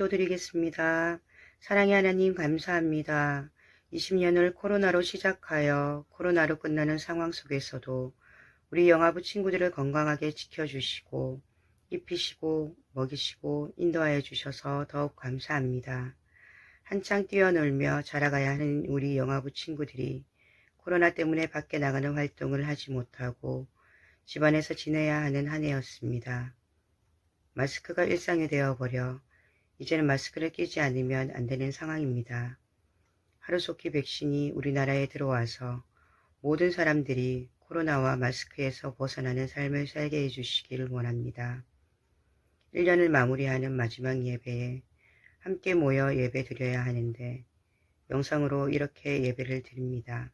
기도드리겠습니다. 사랑의 하나님 감사합니다. 20년을 코로나로 시작하여 코로나로 끝나는 상황 속에서도 우리 영아부 친구들을 건강하게 지켜주시고 입히시고 먹이시고 인도하여 주셔서 더욱 감사합니다. 한창 뛰어놀며 자라가야 하는 우리 영아부 친구들이 코로나 때문에 밖에 나가는 활동을 하지 못하고 집안에서 지내야 하는 한 해였습니다. 마스크가 일상이 되어버려 이제는 마스크를 끼지 않으면 안 되는 상황입니다. 하루속히 백신이 우리나라에 들어와서 모든 사람들이 코로나와 마스크에서 벗어나는 삶을 살게 해주시기를 원합니다. 1년을 마무리하는 마지막 예배에 함께 모여 예배 드려야 하는데 영상으로 이렇게 예배를 드립니다.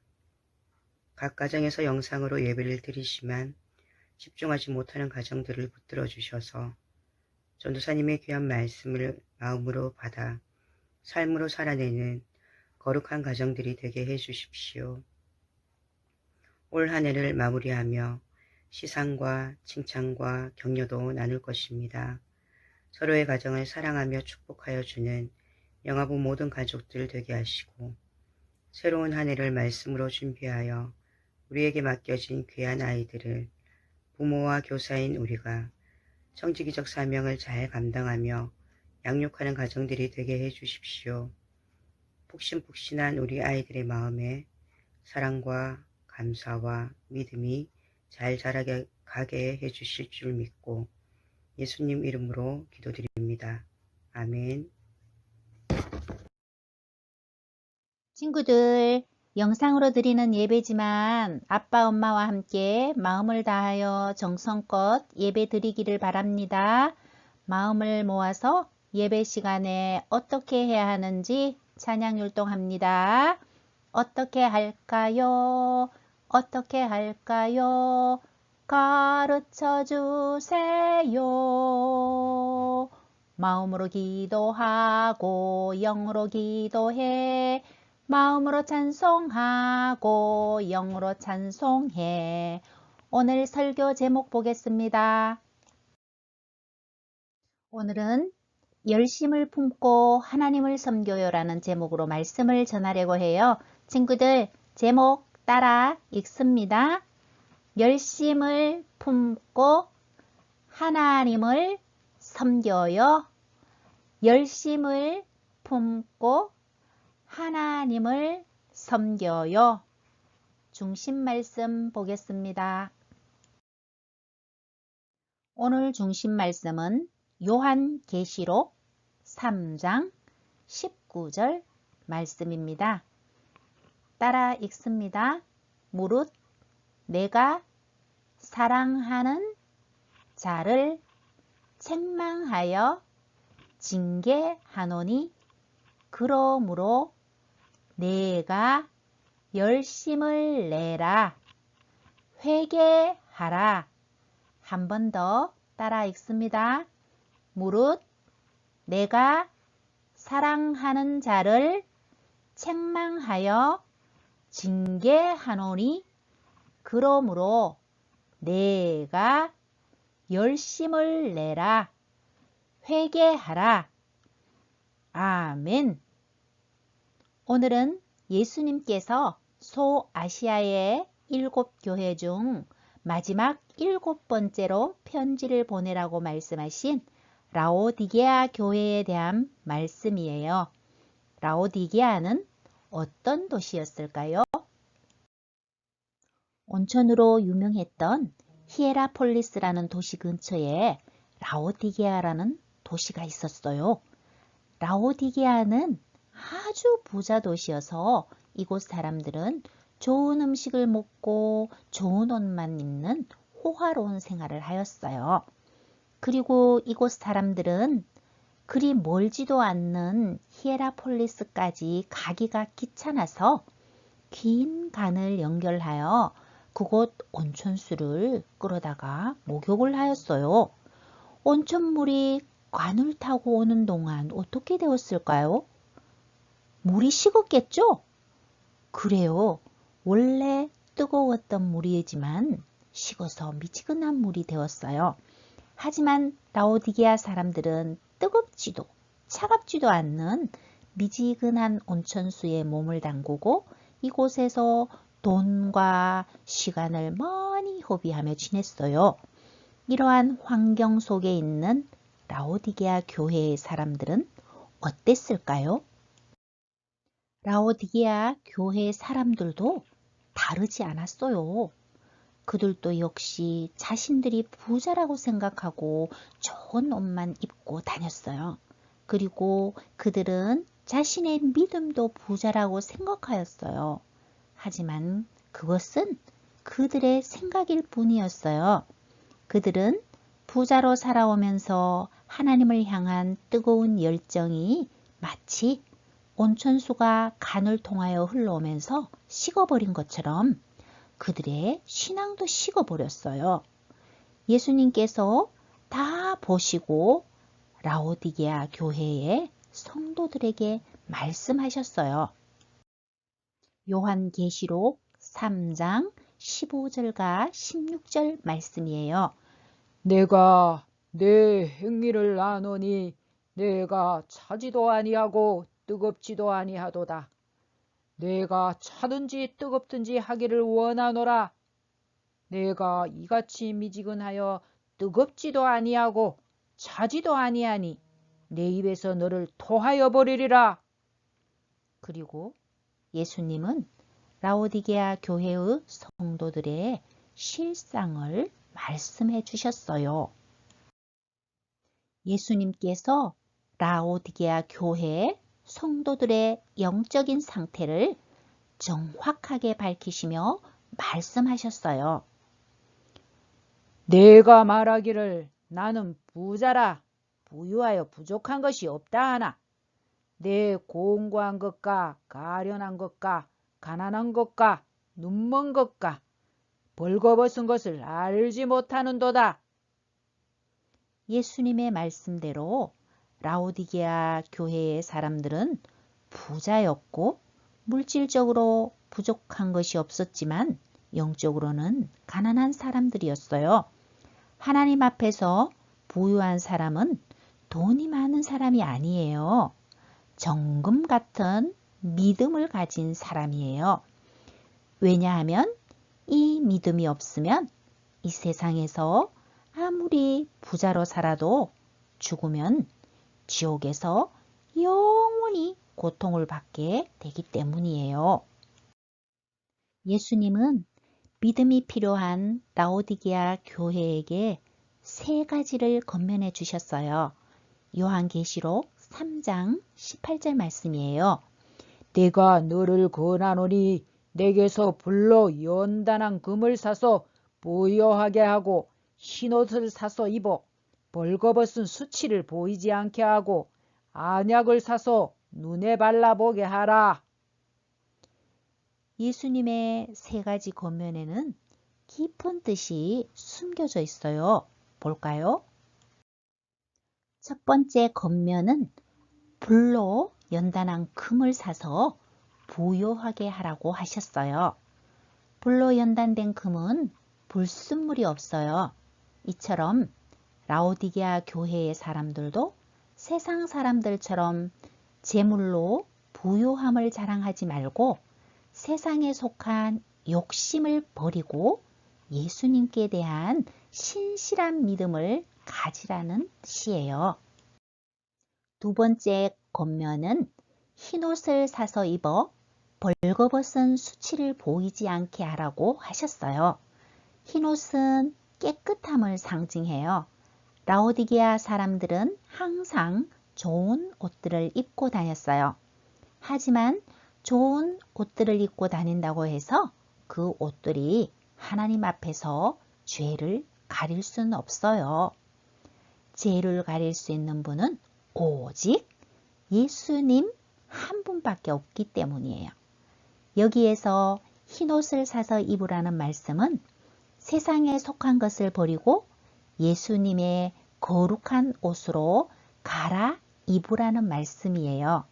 각 가정에서 영상으로 예배를 드리지만 집중하지 못하는 가정들을 붙들어 주셔서 전도사님의 귀한 말씀을 마음으로 받아 삶으로 살아내는 거룩한 가정들이 되게 해주십시오. 올 한 해를 마무리하며 시상과 칭찬과 격려도 나눌 것입니다. 서로의 가정을 사랑하며 축복하여 주는 영아부 모든 가족들 되게 하시고 새로운 한 해를 말씀으로 준비하여 우리에게 맡겨진 귀한 아이들을 부모와 교사인 우리가 청지기적 사명을 잘 감당하며 양육하는 가정들이 되게 해주십시오. 푹신푹신한 우리 아이들의 마음에 사랑과 감사와 믿음이 잘 자라게 가게 해주실 줄 믿고 예수님 이름으로 기도드립니다. 아멘. 친구들, 영상으로 드리는 예배지만 아빠, 엄마와 함께 마음을 다하여 정성껏 예배 드리기를 바랍니다. 마음을 모아서 예배 시간에 어떻게 해야 하는지 찬양 율동합니다. 어떻게 할까요? 어떻게 할까요? 가르쳐 주세요. 마음으로 기도하고 영으로 기도해. 마음으로 찬송하고 영으로 찬송해. 오늘 설교 제목 보겠습니다. 오늘은 열심을 품고 하나님을 섬겨요라는 제목으로 말씀을 전하려고 해요. 친구들, 제목 따라 읽습니다. 열심을 품고 하나님을 섬겨요. 열심을 품고 하나님을 섬겨요. 중심 말씀 보겠습니다. 오늘 중심 말씀은 요한계시록 3장 19절 말씀입니다. 따라 읽습니다. 무릇 내가 사랑하는 자를 책망하여 징계하노니 그러므로 내가 열심을 내라. 회개하라. 한 번 더 따라 읽습니다. 무릇 내가 사랑하는 자를 책망하여 징계하노니 그러므로 내가 열심을 내라. 회개하라. 아멘. 오늘은 예수님께서 소아시아의 7교회 중 마지막 7번째로 편지를 보내라고 말씀하신 라오디게아 교회에 대한 말씀이에요. 라오디게아는 어떤 도시였을까요? 온천으로 유명했던 히에라폴리스라는 도시 근처에 라오디게아라는 도시가 있었어요. 라오디게아는 아주 부자 도시여서 이곳 사람들은 좋은 음식을 먹고 좋은 옷만 입는 호화로운 생활을 하였어요. 그리고 이곳 사람들은 그리 멀지도 않는 히에라폴리스까지 가기가 귀찮아서 긴 간을 연결하여 그곳 온천수를 끌어다가 목욕을 하였어요. 온천물이 관을 타고 오는 동안 어떻게 되었을까요? 물이 식었겠죠? 그래요. 원래 뜨거웠던 물이지만 식어서 미지근한 물이 되었어요. 하지만 라오디게아 사람들은 뜨겁지도 차갑지도 않는 미지근한 온천수에 몸을 담그고 이곳에서 돈과 시간을 많이 허비하며 지냈어요. 이러한 환경 속에 있는 라오디게아 교회의 사람들은 어땠을까요? 라오디게아 교회 사람들도 다르지 않았어요. 그들도 역시 자신들이 부자라고 생각하고 좋은 옷만 입고 다녔어요. 그리고 그들은 자신의 믿음도 부자라고 생각하였어요. 하지만 그것은 그들의 생각일 뿐이었어요. 그들은 부자로 살아오면서 하나님을 향한 뜨거운 열정이 마치 온천수가 간을 통하여 흘러오면서 식어버린 것처럼 그들의 신앙도 식어버렸어요. 예수님께서 다 보시고 라오디게아 교회의 성도들에게 말씀하셨어요. 요한계시록 3장 15절과 16절 말씀이에요. 내가 내 행위를 아노니 내가 차지도 아니하고 뜨겁지도 아니하도다. 내가 차든지 뜨겁든지 하기를 원하노라. 내가 이같이 미지근하여 뜨겁지도 아니하고 차지도 아니하니 내 입에서 너를 토하여 버리리라. 그리고 예수님은 라오디게아 교회의 성도들의 실상을 말씀해 주셨어요. 예수님께서 라오디게아 교회 성도들의 영적인 상태를 정확하게 밝히시며 말씀하셨어요. 내가 말하기를 나는 부자라 부유하여 부족한 것이 없다 하나 내 공고한 것과 가련한 것과 가난한 것과 눈먼 것과 벌거벗은 것을 알지 못하는도다. 예수님의 말씀대로 라오디게아 교회의 사람들은 부자였고 물질적으로 부족한 것이 없었지만 영적으로는 가난한 사람들이었어요. 하나님 앞에서 부유한 사람은 돈이 많은 사람이 아니에요. 정금 같은 믿음을 가진 사람이에요. 왜냐하면 이 믿음이 없으면 이 세상에서 아무리 부자로 살아도 죽으면 지옥에서 영원히 고통을 받게 되기 때문이에요. 예수님은 믿음이 필요한 라오디게아 교회에게 세 가지를 권면해 주셨어요. 요한계시록 3장 18절 말씀이에요. 내가 너를 권하노니 내게서 불로 연단한 금을 사서 부여하게 하고 흰옷을 사서 입어 벌거벗은 수치를 보이지 않게 하고 안약을 사서 눈에 발라보게 하라. 예수님의 세 가지 권면에는 깊은 뜻이 숨겨져 있어요. 볼까요? 첫 번째 권면은 불로 연단한 금을 사서 부요하게 하라고 하셨어요. 불로 연단된 금은 불순물이 없어요. 이처럼 라오디게아 교회의 사람들도 세상 사람들처럼 재물로 부요함을 자랑하지 말고 세상에 속한 욕심을 버리고 예수님께 대한 신실한 믿음을 가지라는 뜻이에요. 두 번째 권면은 흰옷을 사서 입어 벌거벗은 수치를 보이지 않게 하라고 하셨어요. 흰옷은 깨끗함을 상징해요. 라오디게아 사람들은 항상 좋은 옷들을 입고 다녔어요. 하지만 좋은 옷들을 입고 다닌다고 해서 그 옷들이 하나님 앞에서 죄를 가릴 수는 없어요. 죄를 가릴 수 있는 분은 오직 예수님 한 분밖에 없기 때문이에요. 여기에서 흰옷을 사서 입으라는 말씀은 세상에 속한 것을 버리고 예수님의 거룩한 옷으로 갈아 입으라는 말씀이에요.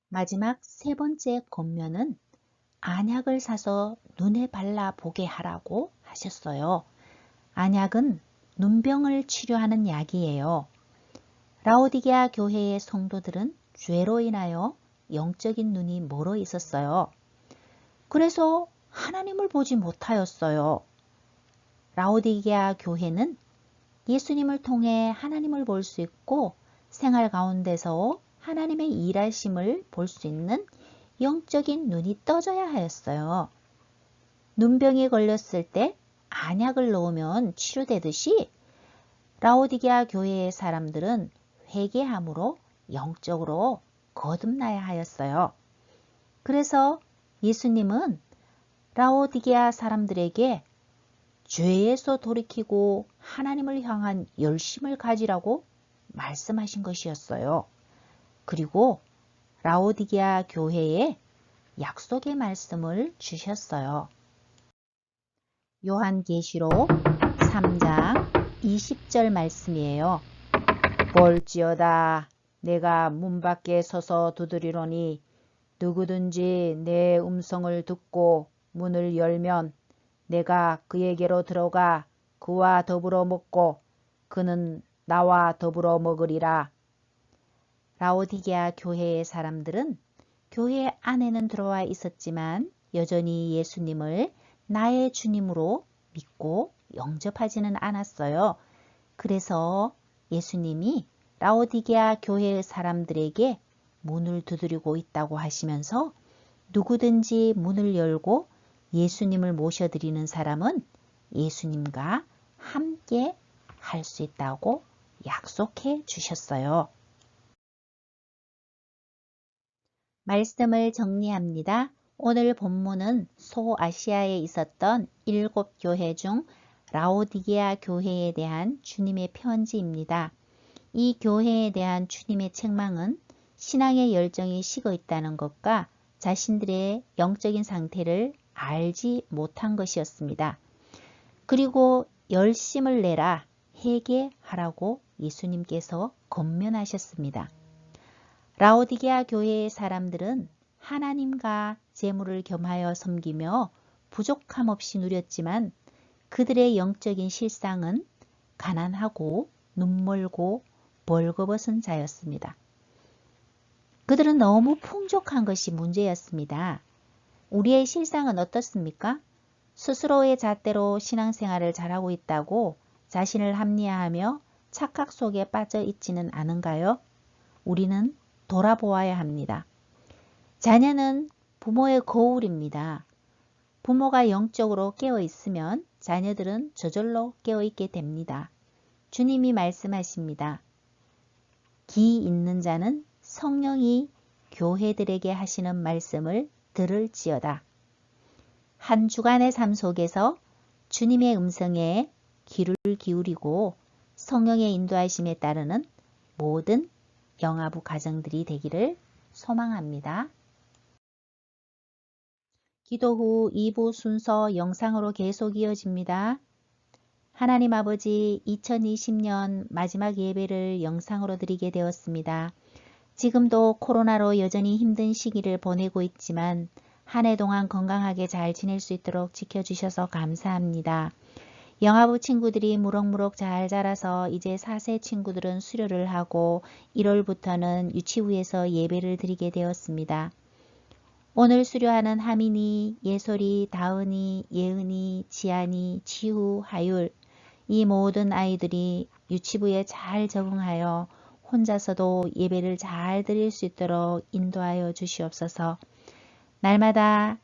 마지막 세 번째 권면은 안약을 사서 눈에 발라 보게 하라고 하셨어요. 안약은 눈병을 치료하는 약이에요. 라오디게아 교회의 성도들은 죄로 인하여 영적인 눈이 멀어 있었어요. 그래서 하나님을 보지 못하였어요. 라오디게아 교회는 예수님을 통해 하나님을 볼 수 있고 생활 가운데서 하나님의 일하심을 볼 수 있는 영적인 눈이 떠져야 하였어요. 눈병에 걸렸을 때 안약을 넣으면 치료되듯이 라오디게아 교회의 사람들은 회개함으로 영적으로 거듭나야 하였어요. 그래서 예수님은 라오디게아 사람들에게 죄에서 돌이키고 하나님을 향한 열심을 가지라고 말씀하신 것이었어요. 그리고 라오디게아 교회에 약속의 말씀을 주셨어요. 요한계시록 3장 20절 말씀이에요. 볼지어다 내가 문 밖에 서서 두드리노니 누구든지 내 음성을 듣고 문을 열면 내가 그에게로 들어가 그와 더불어 먹고 그는 나와 더불어 먹으리라. 라오디게아 교회의 사람들은 교회 안에는 들어와 있었지만 여전히 예수님을 나의 주님으로 믿고 영접하지는 않았어요. 그래서 예수님이 라오디게아 교회의 사람들에게 문을 두드리고 있다고 하시면서 누구든지 문을 열고 예수님을 모셔드리는 사람은 예수님과 함께 할 수 있다고 약속해 주셨어요. 말씀을 정리합니다. 오늘 본문은 소아시아에 있었던 7교회 중 라오디게아 교회에 대한 주님의 편지입니다. 이 교회에 대한 주님의 책망은 신앙의 열정이 식어 있다는 것과 자신들의 영적인 상태를 알지 못한 것이었습니다. 그리고 열심을 내라, 회개하라고 예수님께서 권면하셨습니다. 라오디게아 교회의 사람들은 하나님과 재물을 겸하여 섬기며 부족함 없이 누렸지만 그들의 영적인 실상은 가난하고 눈멀고 벌거벗은 자였습니다. 그들은 너무 풍족한 것이 문제였습니다. 우리의 실상은 어떻습니까? 스스로의 잣대로 신앙생활을 잘하고 있다고 자신을 합리화하며 착각 속에 빠져 있지는 않은가요? 우리는 돌아보아야 합니다. 자녀는 부모의 거울입니다. 부모가 영적으로 깨어 있으면 자녀들은 저절로 깨어 있게 됩니다. 주님이 말씀하십니다. 기 있는 자는 성령이 교회들에게 하시는 말씀을 들을지어다. 한 주간의 삶 속에서 주님의 음성에 귀를 기울이고 성령의 인도하심에 따르는 모든 영아부 가정들이 되기를 소망합니다. 기도 후 2부 순서 영상으로 계속 이어집니다. 하나님 아버지, 2020년 마지막 예배를 영상으로 드리게 되었습니다. 지금도 코로나로 여전히 힘든 시기를 보내고 있지만 한 해 동안 건강하게 잘 지낼 수 있도록 지켜주셔서 감사합니다. 영아부 친구들이 무럭무럭 잘 자라서 이제 4세 친구들은 수료를 하고 1월부터는 유치부에서 예배를 드리게 되었습니다. 오늘 수료하는 하민이, 예솔이, 다은이, 예은이, 지안이, 지후, 하율 이 모든 아이들이 유치부에 잘 적응하여 혼자서도 예배를 잘 드릴 수 있도록 인도하여 주시옵소서. 날마다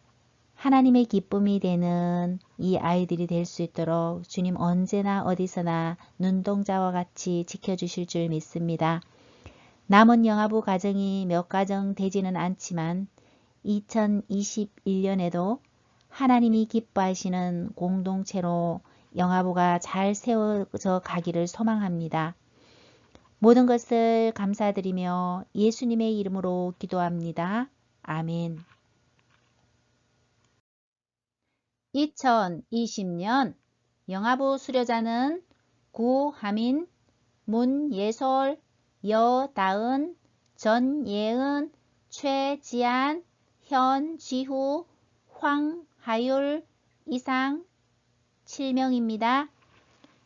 하나님의 기쁨이 되는 이 아이들이 될 수 있도록 주님 언제나 어디서나 눈동자와 같이 지켜주실 줄 믿습니다. 남은 영아부 가정이 몇 가정 되지는 않지만 2021년에도 하나님이 기뻐하시는 공동체로 영아부가 잘 세워져 가기를 소망합니다. 모든 것을 감사드리며 예수님의 이름으로 기도합니다. 아멘. 2020년 영아부 수료자는 구하민, 문예솔, 여다은, 전예은, 최지안, 현지후, 황하율 이상 7명입니다.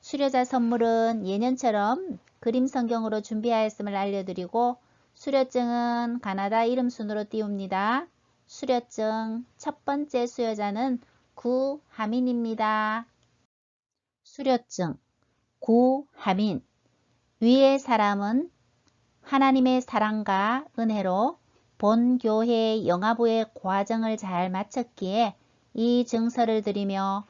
수료자 선물은 예년처럼 그림 성경으로 준비하였음을 알려드리고 수료증은 가나다 이름 순으로 띄웁니다. 수료증 첫 번째 수여자는 구하민입니다. 수료증 구하민. 위의 사람은 하나님의 사랑과 은혜로 본교회 영아부의 과정을 잘 마쳤기에 이 증서를 드리며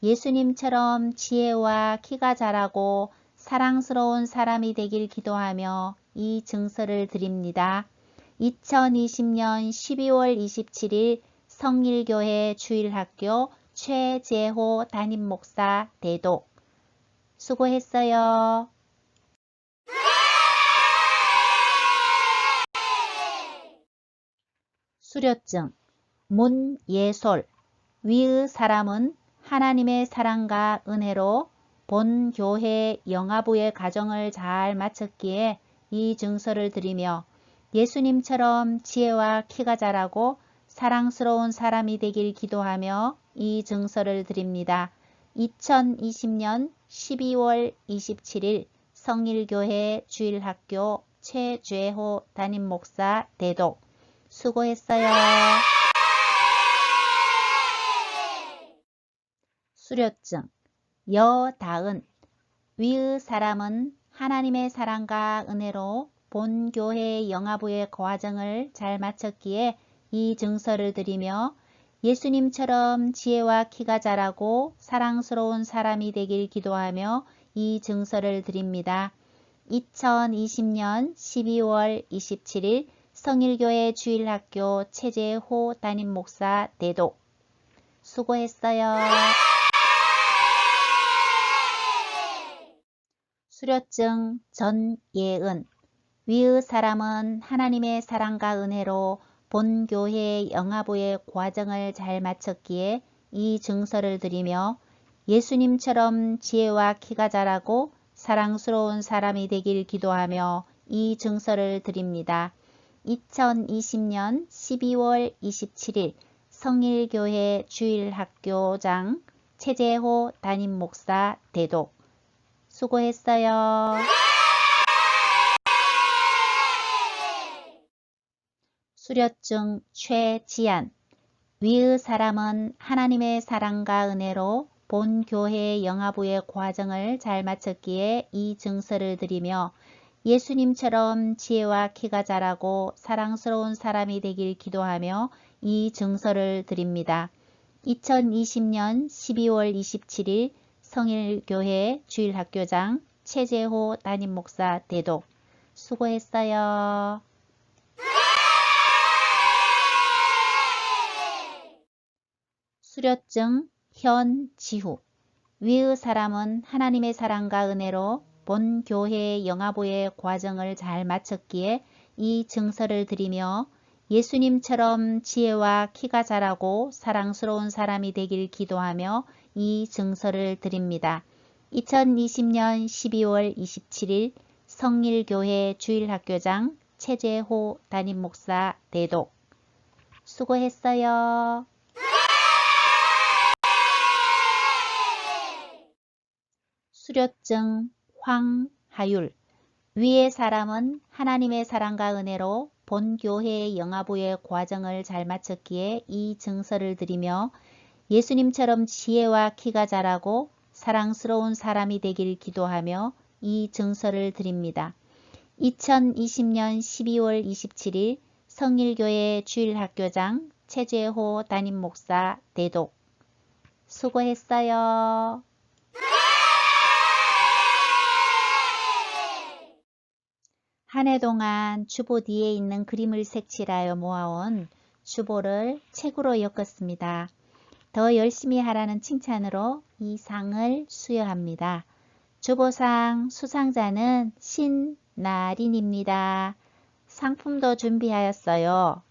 예수님처럼 지혜와 키가 자라고 사랑스러운 사람이 되길 기도하며 이 증서를 드립니다. 2020년 12월 27일 성일교회 주일학교 최재호 담임목사 대독. 수고했어요. 수료증 문예솔. 위의 사람은 하나님의 사랑과 은혜로 본 교회 영아부의 가정을 잘 마쳤기에 이 증서를 드리며 예수님처럼 지혜와 키가 자라고 사랑스러운 사람이 되길 기도하며 이 증서를 드립니다. 2020년 12월 27일 성일교회 주일학교 최죄호 담임목사 대독. 수고했어요. 수료증 여다은. 위의 사람은 하나님의 사랑과 은혜로 본 교회 영아부의 과정을 잘 마쳤기에 이 증서를 드리며 예수님처럼 지혜와 키가 자라고 사랑스러운 사람이 되길 기도하며 이 증서를 드립니다. 2020년 12월 27일 성일교회 주일학교 최재호 담임목사 대독. 수고했어요. 수료증 전예은. 위의 사람은 하나님의 사랑과 은혜로 본교회 영아부의 과정을 잘 마쳤기에 이 증서를 드리며 예수님처럼 지혜와 키가 자라고 사랑스러운 사람이 되길 기도하며 이 증서를 드립니다. 2020년 12월 27일 성일교회 주일학교장 최재호 담임목사 대독. 수고했어요. 수료증 최지안. 위의 사람은 하나님의 사랑과 은혜로 본 교회 영아부의 과정을 잘 마쳤기에 이 증서를 드리며 예수님처럼 지혜와 키가 자라고 사랑스러운 사람이 되길 기도하며 이 증서를 드립니다. 2020년 12월 27일 성일교회 주일학교장 최재호 담임목사 대독. 수고했어요. 수료증 현지후. 위의 사람은 하나님의 사랑과 은혜로 본 교회 영아부의 과정을 잘 마쳤기에 이 증서를 드리며 예수님처럼 지혜와 키가 자라고 사랑스러운 사람이 되길 기도하며 이 증서를 드립니다. 2020년 12월 27일 성일교회 주일학교장 최재호 담임목사 대독. 수고했어요. 수료증 황하율. 위의 사람은 하나님의 사랑과 은혜로 본교회 영아부의 과정을 잘 마쳤기에 이 증서를 드리며 예수님처럼 지혜와 키가 자라고 사랑스러운 사람이 되길 기도하며 이 증서를 드립니다. 2020년 12월 27일 성일교회 주일학교장 최재호 담임목사 대독. 수고했어요. 한 해 동안 주보 뒤에 있는 그림을 색칠하여 모아온 주보를 책으로 엮었습니다. 더 열심히 하라는 칭찬으로 이 상을 수여합니다. 주보상 수상자는 신나린입니다. 상품도 준비하였어요.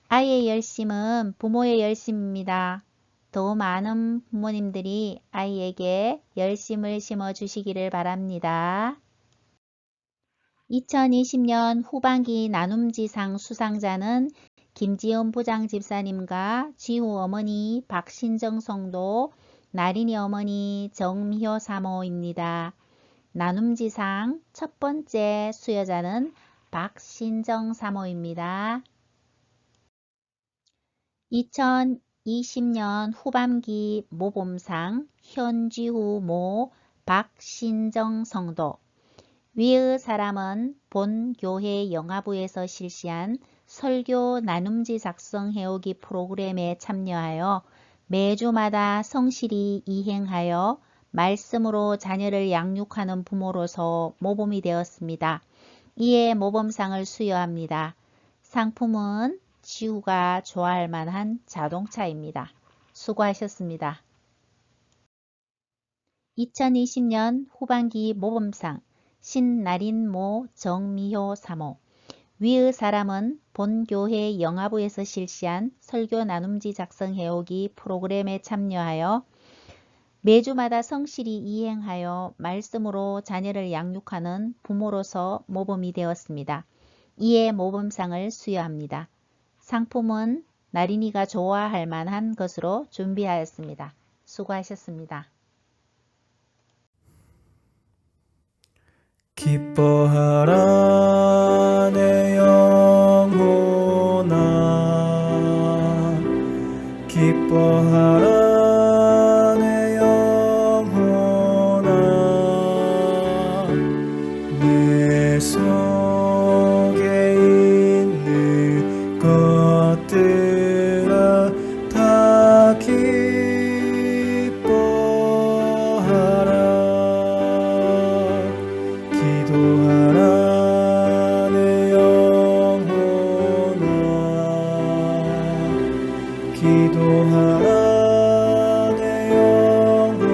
아이의 열심은 부모의 열심입니다. 더 많은 부모님들이 아이에게 열심을 심어주시기를 바랍니다. 2020년 후반기 나눔지상 수상자는 김지연 부장집사님과 지우 어머니 박신정 성도, 나린이 어머니 정미효 사모입니다. 나눔지상 첫 번째 수여자는 박신정 사모입니다. 2020년 후반기 모범상 현지후 모 박신정 성도. 위의 사람은 본 교회 영화부에서 실시한 설교 나눔지 작성해오기 프로그램에 참여하여 매주마다 성실히 이행하여 말씀으로 자녀를 양육하는 부모로서 모범이 되었습니다. 이에 모범상을 수여합니다. 상품은 지우가 좋아할 만한 자동차입니다. 수고하셨습니다. 2020년 후반기 모범상 신나린모 정미효 사모. 위의 사람은 본교회 영화부에서 실시한 설교 나눔지 작성해오기 프로그램에 참여하여 매주마다 성실히 이행하여 말씀으로 자녀를 양육하는 부모로서 모범이 되었습니다. 이에 모범상을 수여합니다. 상품은 나린이가 좋아할 만한 것으로 준비하였습니다. 수고하셨습니다. 기뻐하라 내 영혼아 기뻐하라 내 영혼아 내 속에 있는 것들아 다 기뻐하라 기도하라 내 영혼아 기도하라 내 영혼아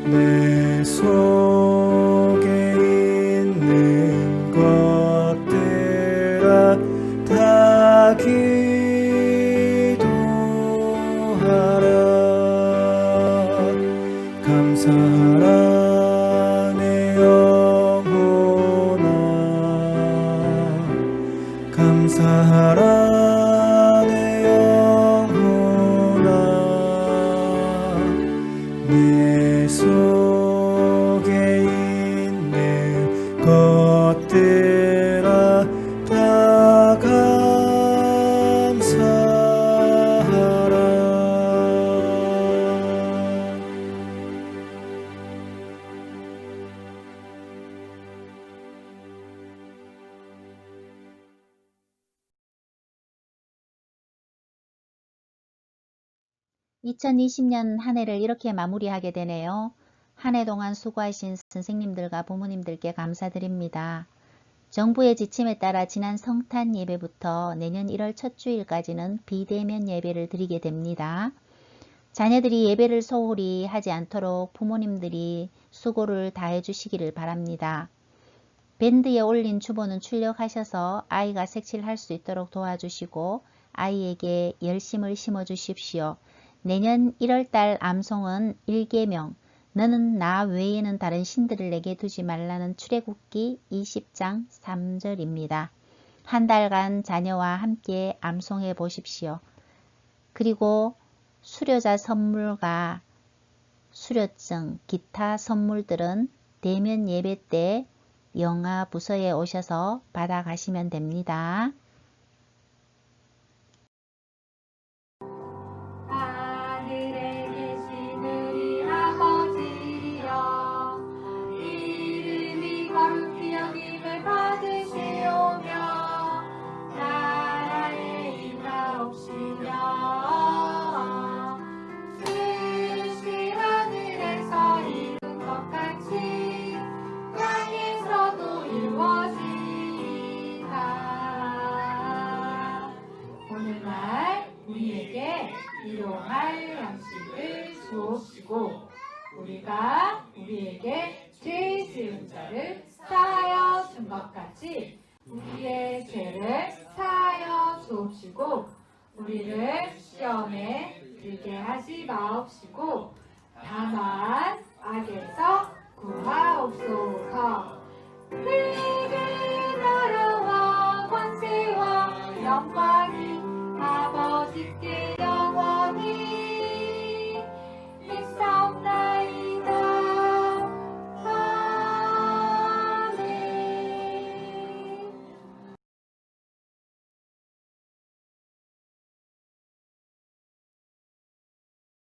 내 속에 있는 것들아 다 기도하라 감사하라 내 영혼아 감사하라 내 영혼아 내 속에 있는 것들아 다 감사하라. (2020년) 한 해를 이렇게 마무리하게 되네요. 한 해 동안 수고하신 선생님들과 부모님들께 감사드립니다. 정부의 지침에 따라 지난 성탄 예배부터 내년 1월 첫 주일까지는 비대면 예배를 드리게 됩니다. 자녀들이 예배를 소홀히 하지 않도록 부모님들이 수고를 다해 주시기를 바랍니다. 밴드에 올린 주보는 출력하셔서 아이가 색칠할 수 있도록 도와주시고 아이에게 열심을 심어 주십시오. 내년 1월달 암송은 1계명 너는 나 외에는 다른 신들을 내게 두지 말라는 출애굽기 20장 3절입니다. 한 달간 자녀와 함께 암송해 보십시오. 그리고 수료자 선물과 수료증, 기타 선물들은 대면 예배 때 영아 부서에 오셔서 받아가시면 됩니다. 하늘에 계신 우리 아버지여 이름이 거룩히 여김을 받으시오며 나라의 임하옵시며 뜻이 하늘에서 이룬 것 같이 땅에서도 이루어지이다. 오늘날 우리에게 일용할 양식을 주옵시고 우리가 우리에게 죄 지은 자를 사하여 준 것 같이 우리의 죄를 사하여 주옵시고 우리를 시험에 들게 하지 마옵시고